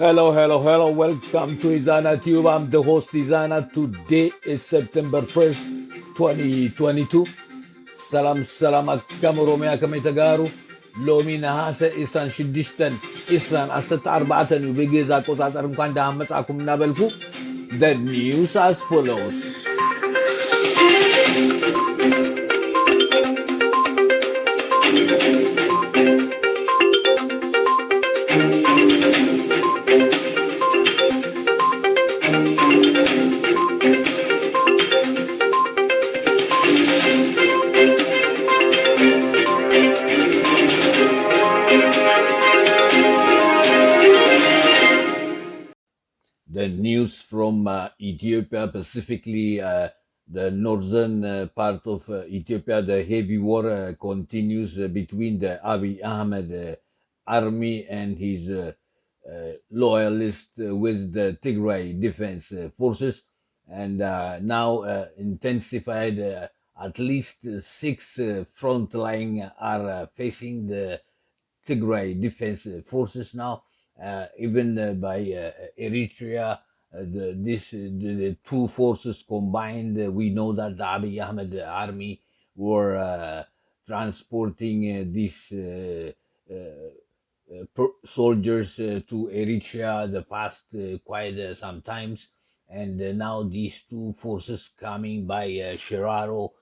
Hello, hello, hello. Welcome to Ezana Tube. I'm the host Ezana. Today is September 1st, 2022. Salam salam akkam Oromia kami tagaru. Lomi nahasa isan shidishtan isran asat arbatan ubigeza kotatar mkanda hamas akum nabelku. The news as follows. The news from Ethiopia, specifically the northern part of Ethiopia, the heavy war continues between the Abiy Ahmed army and his loyalists with the Tigray Defense Forces, and now intensified. At least six front line are facing the Tigray Defense Forces now, even by Eritrea. The two forces combined, we know that the Abiy Ahmed army were transporting these soldiers to Eritrea the past quite some times, and now these two forces coming by Shiraro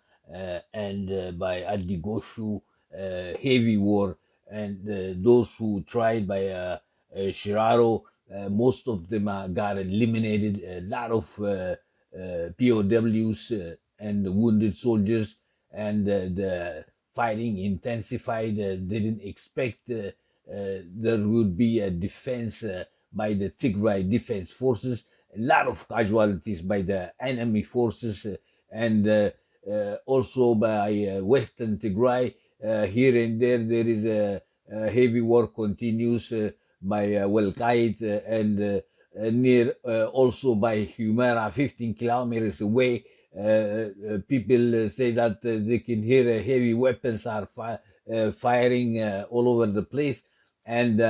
and by Adigoshu, heavy war, and those who tried by Shiraro, most of them got eliminated. A lot of POWs and wounded soldiers, and the fighting intensified. Didn't expect there would be a defense by the Tigray Defense Forces. A lot of casualties by the enemy forces, and also by Western Tigray. Here and there, there is a heavy war continues by Welkait and near also by Humera, 15 kilometers away. People say that they can hear heavy weapons are firing all over the place, and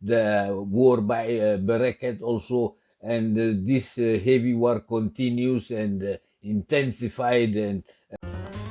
the war by Bereket also, and this heavy war continues and intensified. And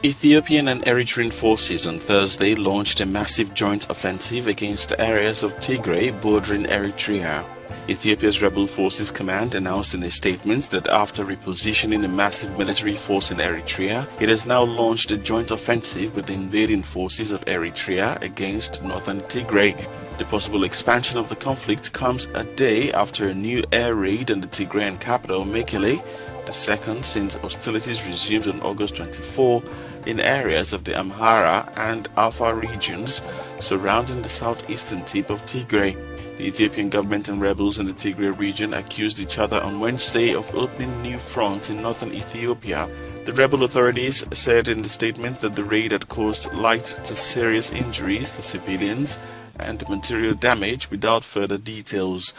Ethiopian and Eritrean forces on Thursday launched a massive joint offensive against areas of Tigray bordering Eritrea. Ethiopia's Rebel Forces Command announced in a statement that after repositioning a massive military force in Eritrea, it has now launched a joint offensive with the invading forces of Eritrea against northern Tigray. The possible expansion of the conflict comes a day after a new air raid on the Tigrayan capital, Mekele, the second since hostilities resumed on August 24 in areas of the Amhara and Afar regions surrounding the southeastern tip of Tigray. The Ethiopian government and rebels in the Tigray region accused each other on Wednesday of opening new fronts in northern Ethiopia. The rebel authorities said in the statement that the raid had caused light to serious injuries to civilians and material damage without further details.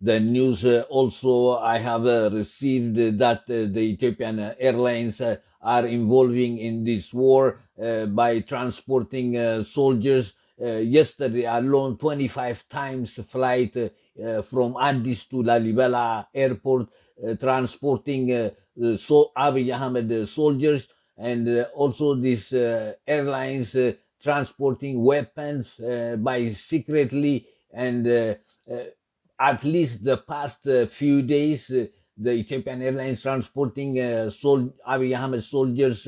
The news also, I have received that the Ethiopian Airlines are involving in this war by transporting soldiers. Yesterday alone, 25 times flight from Addis to Lalibela airport, transporting Abiy Ahmed soldiers, and also these airlines transporting weapons by secretly, and at least the past few days, the Ethiopian Airlines transporting Abiy Ahmed soldiers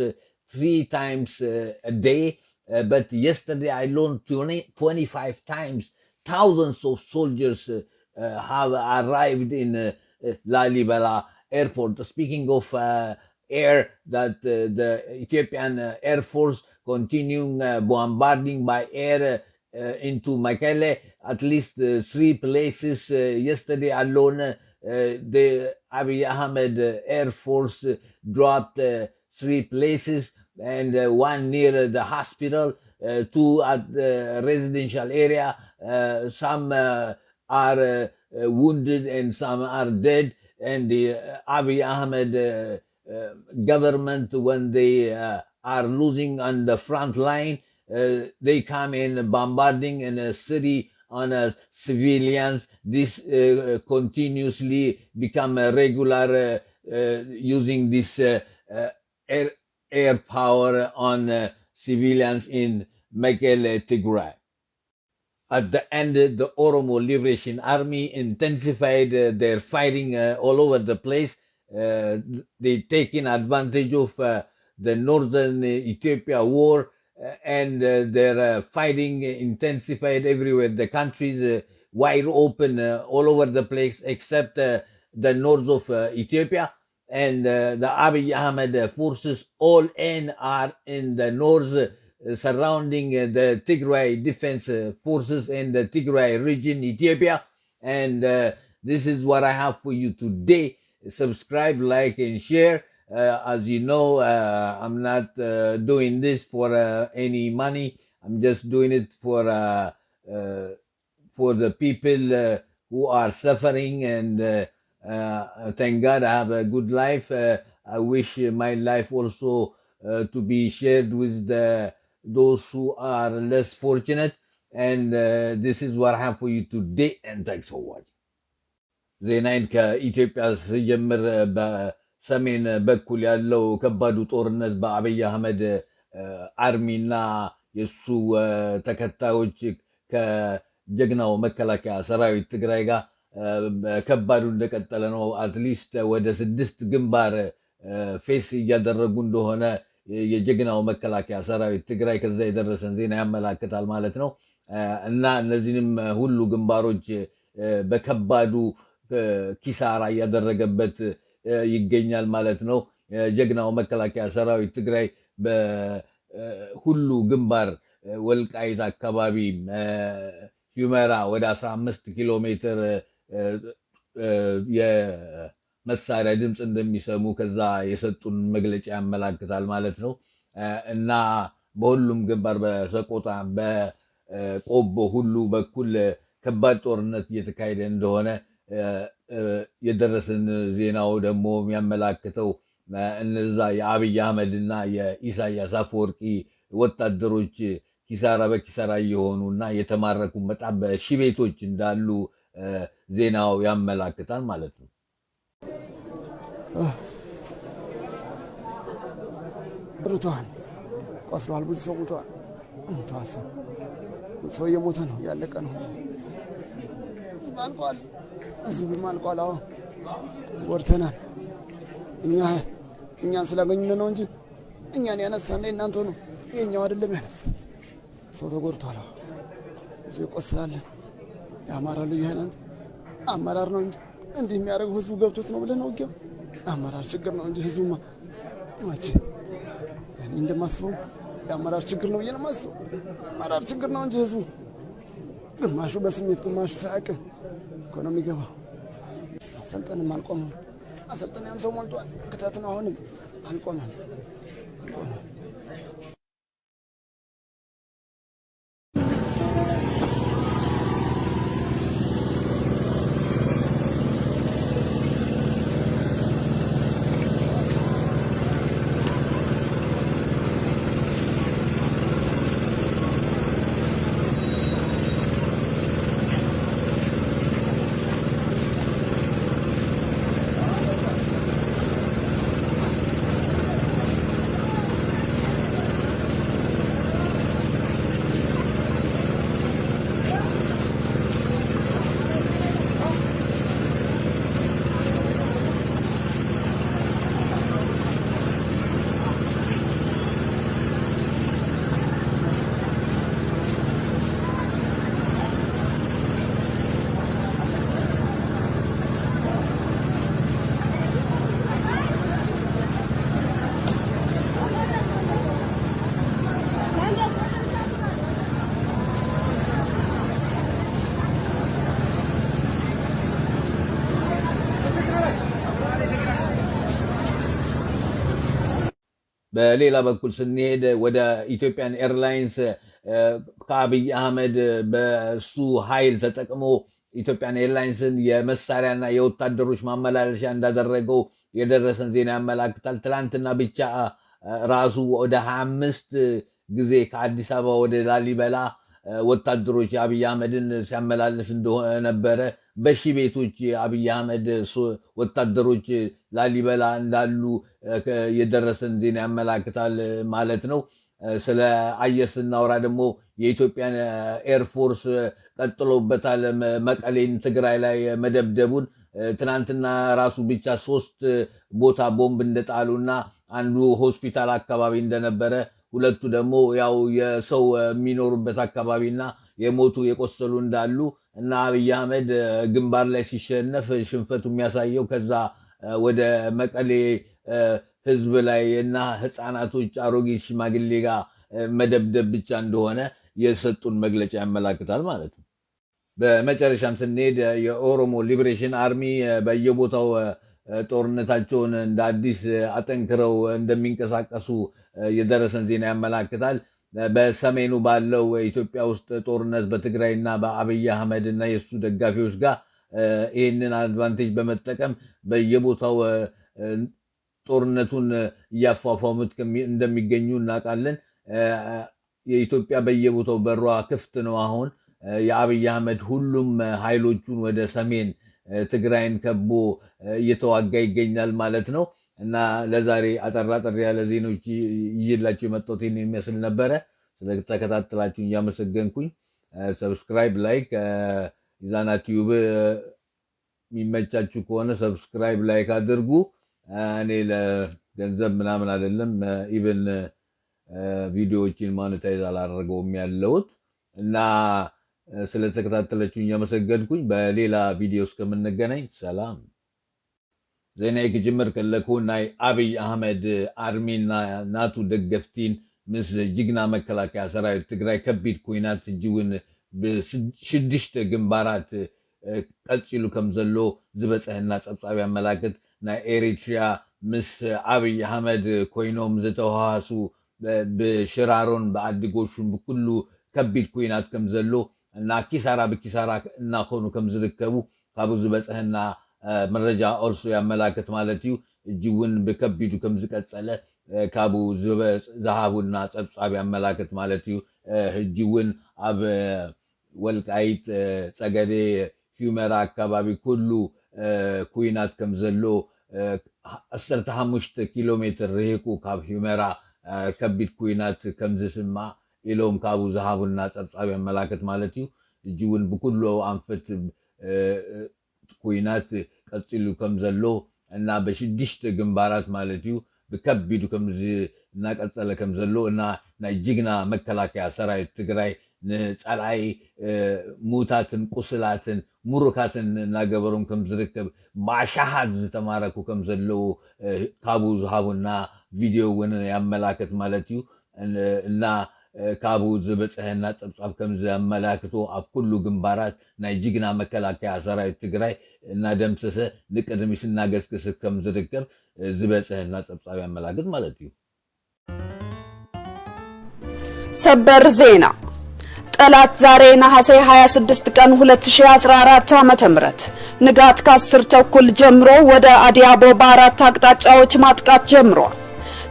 3 times a day. But yesterday I learned 25 times. Thousands of soldiers have arrived in Lalibela airport. Speaking of air, that the Ethiopian Air Force continuing bombarding by air into Mekelle, at least 3 places. Yesterday alone, the Abiy Ahmed Air Force dropped 3 places, and one near the hospital, two at the residential area. Some are wounded and some are dead. And the Abiy Ahmed government, when they are losing on the front line, they come in bombarding in a city on civilians. This continuously become a regular using this air, air power on civilians in Mekelle, Tigray. At the end, the Oromo Liberation Army intensified their fighting all over the place. They taking advantage of the northern Ethiopia war, and their fighting intensified everywhere. The country is wide open all over the place except the north of Ethiopia. And the Abiy Ahmed forces all in are in the north, surrounding the Tigray defense forces in the Tigray region, Ethiopia. And this is what I have for you today. Subscribe, like, and share. As you know, I'm not doing this for any money. I'm just doing it for the people who are suffering, and thank God I have a good life. I wish my life also to be shared with those who are less fortunate. And this is what I have for you today, and thanks for watching. ዜናዬን ከኢትዮጵያ ስጀምር በሰሜን በኩል ያለው ከባዱ ጦርነት በአብይ አህመድ አርሚና የሱ ተከታዮች ከጀግናው መከላከያ ሰራዊት ትግራይ ጋር ከባዱ እንደቀጠለ ነው። አትሊስት ወደ 6 ግንባር ፌስ እያደረጉ እንደሆነ የጀግናው መከላከያ ሰራዊት ትግራይ ከዛ የደረሰን ዜና ያመላክታል ማለት ነው። እና እነዚህንም ሁሉ ግንባሮች በከባዱ ኪሳራ እያደረገበት ይገኛል ማለት ነው። ጀግናው መከላከያ ሰራዊት ትግራይ በሁሉ ግንባር ወልቃይት አካባቢ ሂመራ ወደ 15 ኪሎ ሜትር የመሳሪያ ድምፅ እንደሚሰሙ ከዛ የሰጡን መግለጫ ያመላክታል ማለት ነው። እና በሁሉም ግንባር በሰቆጣ በቆቦ ሁሉ በኩል ከባድ ጦርነት እየተካሄደ እንደሆነ የደረሰን ዜናው ደግሞ የሚያመላክተው እነዛ የአብይ አህመድ እና የኢሳያስ አፈወርቂ ወታደሮች ኪሳራ በኪሳራ እየሆኑ እና የተማረኩ በጣም በሺህ ቤቶች እንዳሉ ዜናው ያመላክታል ማለት ነው። ብርቷን ቆስሏል፣ ብዙ ሰው ሞቷል። ሰው እየሞተ ነው፣ ያለቀ ነው። አልቋል፣ ህዝብም አልቋል። አዎ ወርተናል። እኛን ስላገኙን ነው እንጂ እኛን ያነሳን እናንተ ነው፣ የኛው አይደለም ያነሳን። ሰው ተጎድቷል፣ ብዙ ይቆስላል። የአማራ ልዩ ኃይል አመራር ነው እንጂ እንዲህ የሚያደርገው ህዝቡ ገብቶት ነው ብለን ነው። ውጊያው አመራር ችግር ነው እንጂ ህዝቡማ ማቼ እኔ እንደማስበው የአመራር ችግር ነው ብዬ ነው የማስበው። አመራር ችግር ነው እንጂ ህዝቡ ግማሹ በስሜት ግማሹ ሳያውቅ እኮ ነው የሚገባው። አሰልጠንም አልቆመም። አሰልጠንም ሰው ሞልቷል። ክተት ነው አሁንም አልቆመም። በሌላ በኩል ስንሄድ ወደ ኢትዮጵያን ኤርላይንስ ከአብይ አህመድ በሱ ኃይል ተጠቅሞ ኢትዮጵያን ኤርላይንስን የመሳሪያና የወታደሮች ማመላለሻ እንዳደረገው የደረሰን ዜና ያመላክታል። ትላንትና ብቻ ራሱ ወደ 25 ጊዜ ከአዲስ አበባ ወደ ላሊበላ ወታደሮች አብይ አህመድን ሲያመላልስ እንደነበረ በሺ ቤቶች አብይ አህመድ ወታደሮች ላሊበላ እንዳሉ የደረሰን ዜና ያመላክታል ማለት ነው። ስለ አየር ስናወራ ደግሞ የኢትዮጵያን ኤርፎርስ ቀጥሎበታል መቀሌን ትግራይ ላይ መደብደቡን። ትናንትና ራሱ ብቻ 3 ቦታ ቦምብ እንደጣሉና አንዱ ሆስፒታል አካባቢ እንደነበረ፣ ሁለቱ ደግሞ ያው የሰው የሚኖሩበት አካባቢና የሞቱ የቆሰሉ እንዳሉ እና አብይ አህመድ ግንባር ላይ ሲሸነፍ ሽንፈቱ የሚያሳየው ከዛ ወደ መቀሌ ህዝብ ላይ እና ህፃናቶች አሮጊት ሽማግሌ ጋር መደብደብ ብቻ እንደሆነ የሰጡን መግለጫ ያመላክታል ማለት ነው። በመጨረሻም ስንሄድ የኦሮሞ ሊበሬሽን አርሚ በየቦታው ጦርነታቸውን እንደ አዲስ አጠንክረው እንደሚንቀሳቀሱ የደረሰን ዜና ያመላክታል። በሰሜኑ ባለው ኢትዮጵያ ውስጥ ጦርነት በትግራይና በአብይ አህመድ እና የሱ ደጋፊዎች ጋር ይህንን አድቫንቴጅ በመጠቀም በየቦታው ጦርነቱን እያፏፏሙት እንደሚገኙ እናውቃለን። የኢትዮጵያ በየቦታው በሯ ክፍት ነው። አሁን የአብይ አህመድ ሁሉም ኃይሎቹን ወደ ሰሜን ትግራይን ከቦ እየተዋጋ ይገኛል ማለት ነው። እና ለዛሬ አጠር ያለ ዜናዎች ይዤላችሁ የመጣሁት ይህን የሚመስል ነበረ። ስለተከታተላችሁኝ እያመሰገንኩኝ ሰብስክራይብ፣ ላይክ ኢዛና ቲዩብ የሚመቻችሁ ከሆነ ሰብስክራይብ ላይክ አድርጉ። እኔ ለገንዘብ ምናምን አይደለም ኢቭን ቪዲዮዎችን ማኔታይዝ አላደረገውም ያለሁት እና ስለተከታተላችሁኝ እያመሰገንኩኝ በሌላ ቪዲዮ እስከምንገናኝ ሰላም። ዜና ክጅምር ከለኩ ናይ አብይ አህመድ አርሚና ናቱ ደገፍቲን ምስ ጅግና መከላከያ ሰራዊት ትግራይ ከቢድ ኩናት እጅውን ብሽድሽተ ግንባራት ቀጽሉ ከምዘሎ ዝበፅሕና ጸብጻብ ያመላክት ናይ ኤሪትሪያ ምስ አብይ አህመድ ኮይኖም ዝተዋሃሱ ብሽራሮን በአዲጎሹን ብኩሉ ከቢድ ኩናት ከምዘሎ እና ኪሳራ ብኪሳራ እናኾኑ ከምዝርከቡ ካብኡ ዝበፅሕና መረጃ ኦልሶ ያመላክት ማለት እዩ። እጅውን ብከቢዱ ከምዝቀጸለ ካብኡ ዝሃቡና ጸብጻብ ያመላክት ማለት እዩ። እጅውን ኣብ ወልቃይት ጸገዴ ሂውመራ አካባቢ ኩሉ ኩናት ከምዘሎ 15 ኪሎ ሜትር ርሂቁ ካብ ሂውመራ ከቢድ ኩናት ከምዝስማዕ ኢሎም ካብኡ ዝሃቡና ጸብጻብ ያመላክት ማለት እዩ። እጅውን ብኩሉ አንፈት ኩናት ቀጽሉ ከምዘሎ እና በሽድሽተ ግንባራት ማለት እዩ ብከቢዱ እናቀጸለ ከምዘሎ እና ናይ ጅግና መከላከያ ሰራዊት ትግራይ ንጸልዓይ ሙታትን ቁስላትን ሙሩካትን እናገበሮም ከምዝርከብ ባሻሃት ዝተማረኩ ከምዘለው ካብኡ ዝሃቡና ቪዲዮ እውን ያመላክት ማለት እዩ እና ካብኡ ዝበፅሐና ጸብጻብ ከምዘመላክቶ ኣብ ኩሉ ግንባራት ናይ ጅግና መከላከያ ሰራዊት ትግራይ እናደምሰሰ ንቅድሚት እናገስግስ ከምዝርከብ ዝበፅሐና ጸብጻብ ያመላክት ማለት እዩ። ሰበር ዜና ጠላት ዛሬ ነሐሴ 26 ቀን 2014 ዓ.ም ንጋት ከ10 ተኩል ጀምሮ ወደ አዲያቦ በአራት አቅጣጫዎች ማጥቃት ጀምሯል።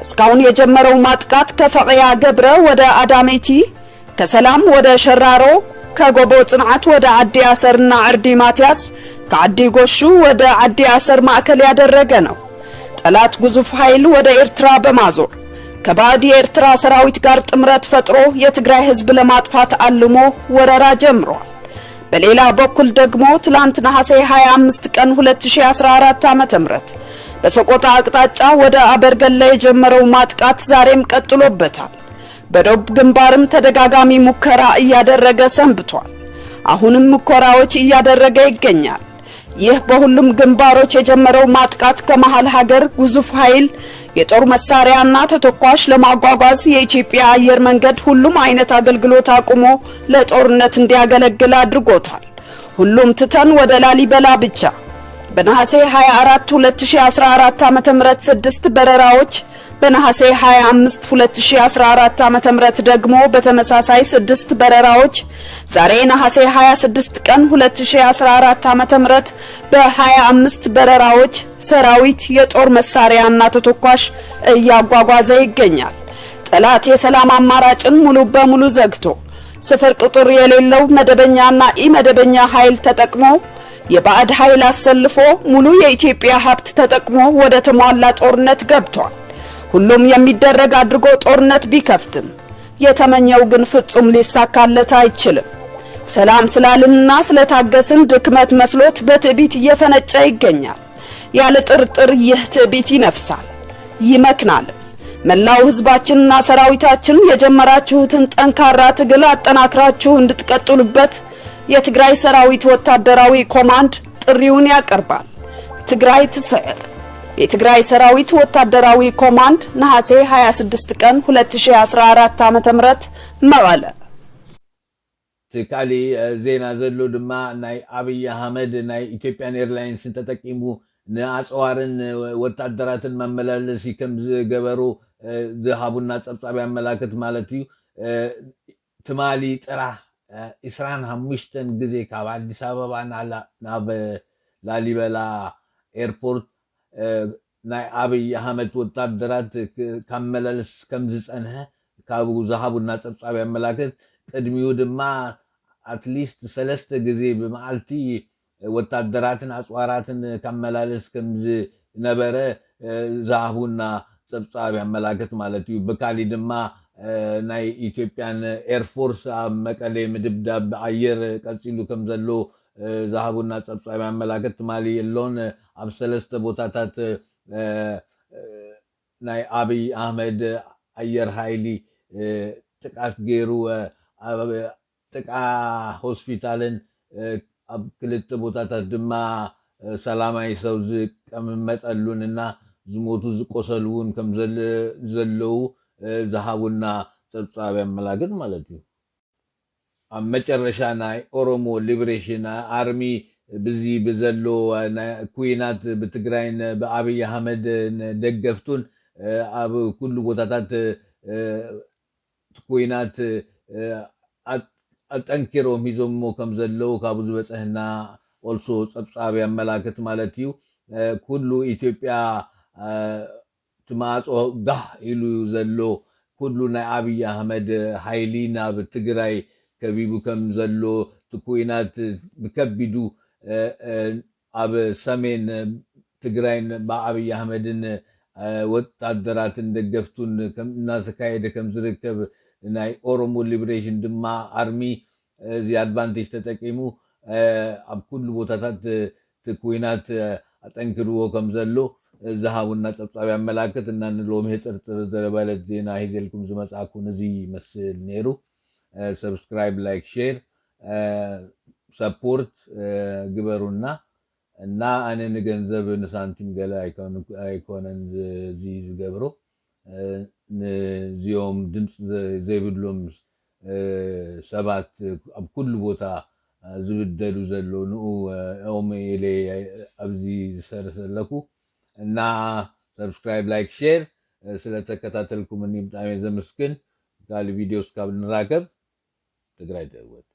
እስካሁን የጀመረው ማጥቃት ከፈቅያ ገብረ ወደ አዳሜቲ፣ ከሰላም ወደ ሸራሮ፣ ከጎቦ ጽንዓት ወደ አዲ አሰርና አርዲ ማቲያስ፣ ከአዲ ጎሹ ወደ አዲ አሰር ማዕከል ያደረገ ነው። ጠላት ግዙፍ ኃይል ወደ ኤርትራ በማዞር ከባዲ ኤርትራ ሰራዊት ጋር ጥምረት ፈጥሮ የትግራይ ህዝብ ለማጥፋት አልሞ ወረራ ጀምሯል። በሌላ በኩል ደግሞ ትላንት ነሐሴ 25 ቀን 2014 ዓ.ም በሰቆጣ አቅጣጫ ወደ አበርገላ የጀመረው ማጥቃት ዛሬም ቀጥሎበታል። በደቡብ ግንባርም ተደጋጋሚ ሙከራ እያደረገ ሰንብቷል። አሁንም ሙከራዎች እያደረገ ይገኛል። ይህ በሁሉም ግንባሮች የጀመረው ማጥቃት ከመሃል ሀገር ግዙፍ ኃይል የጦር መሳሪያና ተተኳሽ ለማጓጓዝ የኢትዮጵያ አየር መንገድ ሁሉም አይነት አገልግሎት አቁሞ ለጦርነት እንዲያገለግል አድርጎታል። ሁሉም ትተን ወደ ላሊበላ ብቻ በነሐሴ 24 2014 ዓ.ም 6 በረራዎች በነሐሴ 25 2014 ዓ.ም ደግሞ በተመሳሳይ 6 በረራዎች ዛሬ ነሐሴ 26 ቀን 2014 ዓ.ም በ25 በረራዎች ሰራዊት የጦር መሳሪያና ተተኳሽ እያጓጓዘ ይገኛል። ጠላት የሰላም አማራጭን ሙሉ በሙሉ ዘግቶ ስፍር ቁጥር የሌለው መደበኛና ኢመደበኛ ኃይል ተጠቅሞ የባዕድ ኃይል አሰልፎ ሙሉ የኢትዮጵያ ሀብት ተጠቅሞ ወደ ተሟላ ጦርነት ገብቷል። ሁሉም የሚደረግ አድርጎ ጦርነት ቢከፍትም የተመኘው ግን ፍጹም ሊሳካለት አይችልም። ሰላም ስላልንና ስለታገስን ድክመት መስሎት በትዕቢት እየፈነጨ ይገኛል። ያለ ጥርጥር ይህ ትዕቢት ይነፍሳል፣ ይመክናል። መላው ህዝባችንና ሰራዊታችን የጀመራችሁትን ጠንካራ ትግል አጠናክራችሁ እንድትቀጥሉበት የትግራይ ሰራዊት ወታደራዊ ኮማንድ ጥሪውን ያቀርባል። ትግራይ ትስዕር። የትግራይ ሰራዊት ወታደራዊ ኮማንድ ነሐሴ 26 ቀን 2014 ዓ.ም መቀለ። ትካሊ ዜና ዘሎ ድማ ናይ አብይ አህመድ ናይ ኢትዮጵያን ኤርላይንስ ተጠቂሙ ንአጽዋርን ወታደራትን መመላለሲ ከም ዝገበሩ ዝሃቡና ጸብጻብ ያመላክት ማለት እዩ። ትማሊ ጥራሕ 25 ጊዜ ካብ አዲስ አበባ ናብ ላሊበላ ኤርፖርት ናይ አብይ አህመድ ወታደራት ካመላለስ ከም ዝጸንሐ ካብ ዝሃቡና ጸብጻብ ያመላክት። ቅድሚው ድማ አትሊስት 3 ጊዜ በመዓልቲ ወታደራትን አጽዋራትን ካመላለስ ከም ዝነበረ ዝሃቡና ጸብጻብ ያመላክት ማለት እዩ። በካሊ ድማ ናይ ኢትዮጵያን ኤርፎርስ ኣብ መቀሌ ምድብዳብ አየር ቀጽሉ ከም ዘሎ ዝሃቡና ጸብጻብ ያመላክት። ትማሊ የሎን ኣብ 3 ቦታታት ናይ አብይ አህመድ አየር ኃይሊ ጥቃት ገይሩ ጥቃ ሆስፒታልን ኣብ ክልተ ቦታታት ድማ ሰላማይ ሰው ዝቀመጠሉንና ዝሞቱ ዝቆሰሉን ከም ዘለው ዝሃቡና ጸብጻብ ያመላክት ማለት እዩ። ኣብ መጨረሻ ናይ ኦሮሞ ሊበሬሽን አርሚ ብዚ ብዘሎ ኩናት ብትግራይን በአብይ አህመድ ደገፍቱን ኣብ ኩሉ ቦታታት ኩናት አጠንኪሮም ሂዞሞ ከም ዘለው ካብ ዝበጽሕና ኦልሶ ጸብጻብ ያመላክት ማለት እዩ። ኩሉ ኢትዮጵያ ትማጾ ጋህ ኢሉ ዘሎ ኩሉ ናይ አብይ አህመድ ኃይሊ ናብ ትግራይ ከቢቡ ከም ዘሎ ኩናት ብከቢዱ ኣብ ሰሜን ትግራይን በአብይ አህመድን ወታደራትን ደገፍቱን ከም እናተካየደ ከም ዝርከብ ናይ ኦሮሞ ሊበሬሽን ድማ አርሚ እዚ አድቫንቴጅ ተጠቂሙ ኣብ ኩሉ ቦታታት ኩናት አጠንክርዎ ከም ዘሎ ዝሃቡና ጸብጻብ ያመላክት። እና ንሎሚ ሕጽርጽር ዘበለት ዜና ሂዘልኩም ዝመጽአኩን እዚ ይመስል ነይሩ። ሰብስክራይብ፣ ላይክ፣ ሼር ሰፖርት ግበሩና እና አነ ንገንዘብ ንሳንቲም ገለ አይኮነን እዚ ዝገብሮ ንዚኦም ድምፅ ዘይብሎም ሰባት ኣብ ኩሉ ቦታ ዝብደሉ ዘሎ ንኡ ኦም ኢለ ኣብዚ ዝሰርሰለኩ እና ሰብስክራይብ፣ ላይክ፣ ሼር ስለተከታተልኩም ብጣዕሚ ዘመስግን። ካሊ ቪዲዮስ ካብ ንራከብ ትግራይ ተወት